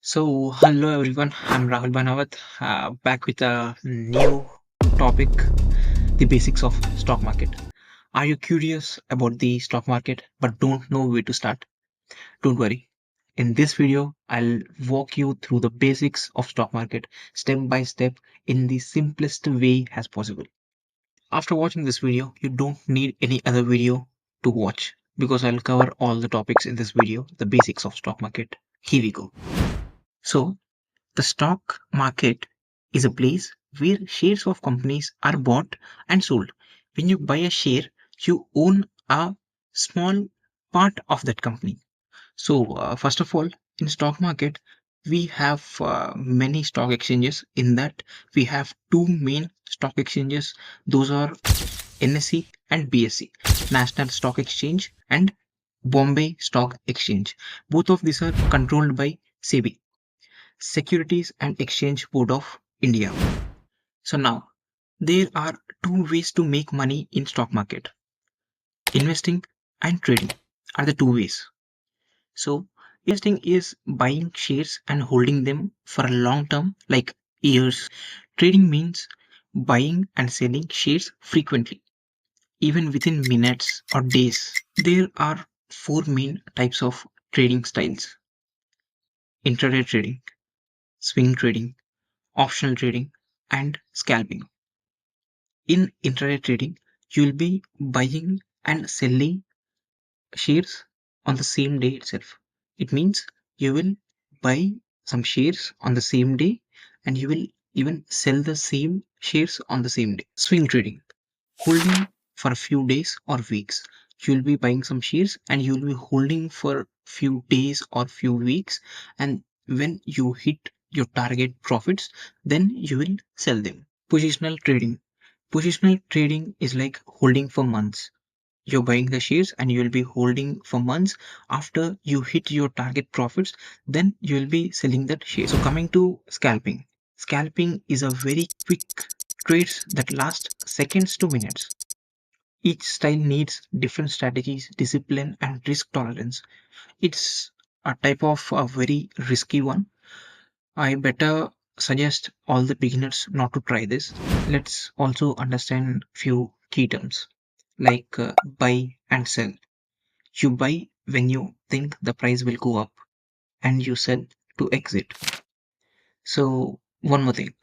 Hello everyone, I'm Rahul Banawat, back with a new topic, the basics of stock market. Are you curious about the stock market but don't know where to start? Don't worry. In this video, I'll walk you through the basics of stock market step by step in the simplest way as possible. After watching this video, you don't need any other video to watch because I'll cover all the topics in this video, the basics of stock market. Here we go. So, the stock market is a place where shares of companies are bought and sold. When you buy a share, you own a small part of that company. First of all, in stock market, we have many stock exchanges. In that, we have two main stock exchanges. Those are NSE and BSE, National Stock Exchange and Bombay Stock Exchange. Both of these are controlled by SEBI, Securities and Exchange Board of India. So now there are two ways to make money in stock market. Investing and trading are the two ways. So investing is buying shares and holding them for a long term, like years. Trading means buying and selling shares frequently, even within minutes or days. There are four main types of trading styles: intraday trading, swing trading, optional trading, and scalping. In intraday trading, you will be buying and selling shares on the same day itself. It means you will buy some shares on the same day and you will even sell the same shares on the same day. Swing trading, holding for a few days or weeks. You will be buying some shares and you will be holding for few days or few weeks, and when you hit your target profits, then you will sell them. Positional trading. Positional trading is like holding for months. You're buying the shares and you will be holding for months. After you hit your target profits, then you will be selling that share. So coming to scalping. Scalping is a very quick trades that last seconds to minutes. Each style needs different strategies, discipline, and risk tolerance. It's a type of a very risky one. I better suggest all the beginners not to try this. Let's also understand few key terms like buy and sell. You buy when you think the price will go up and you sell to exit. So one more thing,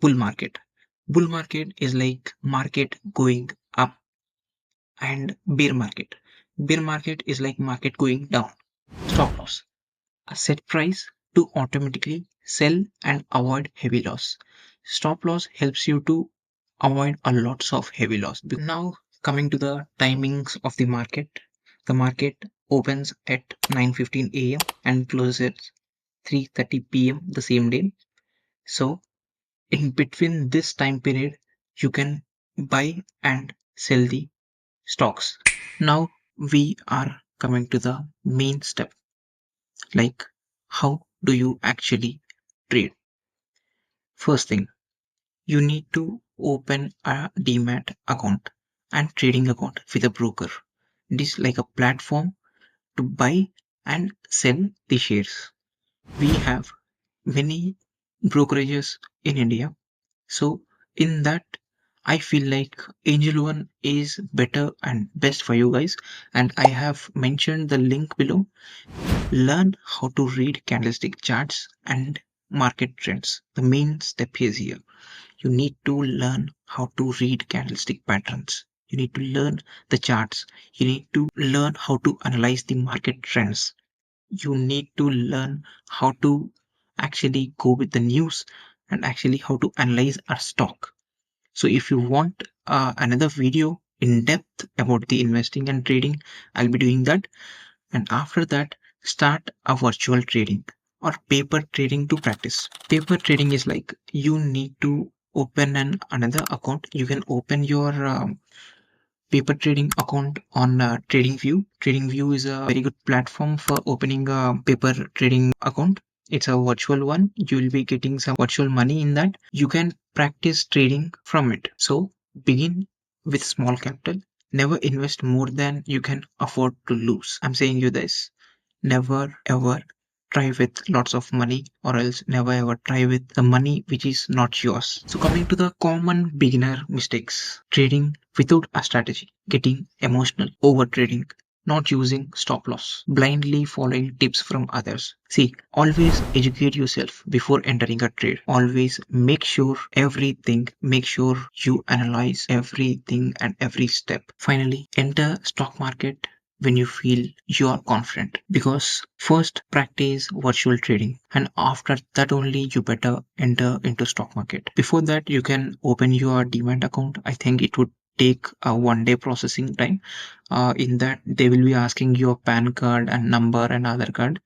bull market. Bull market is like market going up, and bear market. Bear market is like market going down. Stop loss. A set price to automatically sell and avoid heavy loss. Stop loss helps you to avoid a lots of heavy loss. Now coming to the timings of the market. The market opens at 9:15 a.m. and closes at 3:30 p.m. the same day. So in between this time period, you can buy and sell the stocks. Now we are coming to the main step, like how do you actually trade? First thing, you need to open a Demat account and trading account with a broker. This is like a platform to buy and sell the shares. We have many brokerages in India. So in that, I feel like Angel One is better and best for you guys. And I have mentioned the link below. Learn how to read candlestick charts and market trends. The main step is here. You need to learn how to read candlestick patterns. You need to learn the charts. You need to learn how to analyze the market trends. You need to learn how to actually go with the news and actually how to analyze our stock. So if you want another video in depth about the investing and trading, I'll be doing that. And after that, start a virtual trading or paper trading to practice. Paper trading is like you need to open another account. You can open your paper trading account on TradingView. TradingView is a very good platform for opening a paper trading account. It's a virtual one. You will be getting some virtual money in that. You can practice trading from it. So begin with small capital. Never invest more than you can afford to lose. I'm saying you this. Never ever try with lots of money, or else never ever try with the money which is not yours. So coming to the common beginner mistakes: trading without a strategy, getting emotional, over trading, not using stop loss, blindly following tips from others. See, always educate yourself before entering a trade. Always make sure you analyze everything and every step. Finally, enter stock market when you feel you are confident, because first practice virtual trading, and after that only you better enter into stock market. Before that, you can open your Demat account. I think it would take a 1 day processing time. In that, they will be asking your PAN card and number and Aadhaar card.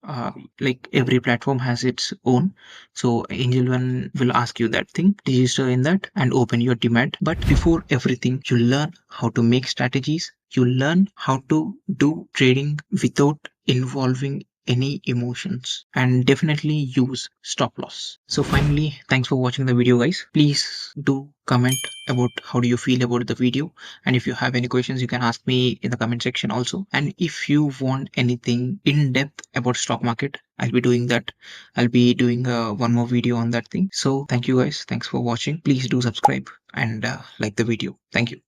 Like every platform has its own. So Angel One will ask you that thing, register in that and open your Demat. But before everything, you learn how to make strategies. You learn how to do trading without involving any emotions, and definitely use stop loss. So finally, thanks for watching the video, guys. Please do comment about how do you feel about the video, and if you have any questions you can ask me in the comment section also. And if you want anything in depth about stock market, I'll be doing that. I'll be doing one more video on that thing. So thank you, guys. Thanks for watching. Please do subscribe and like the video. Thank you.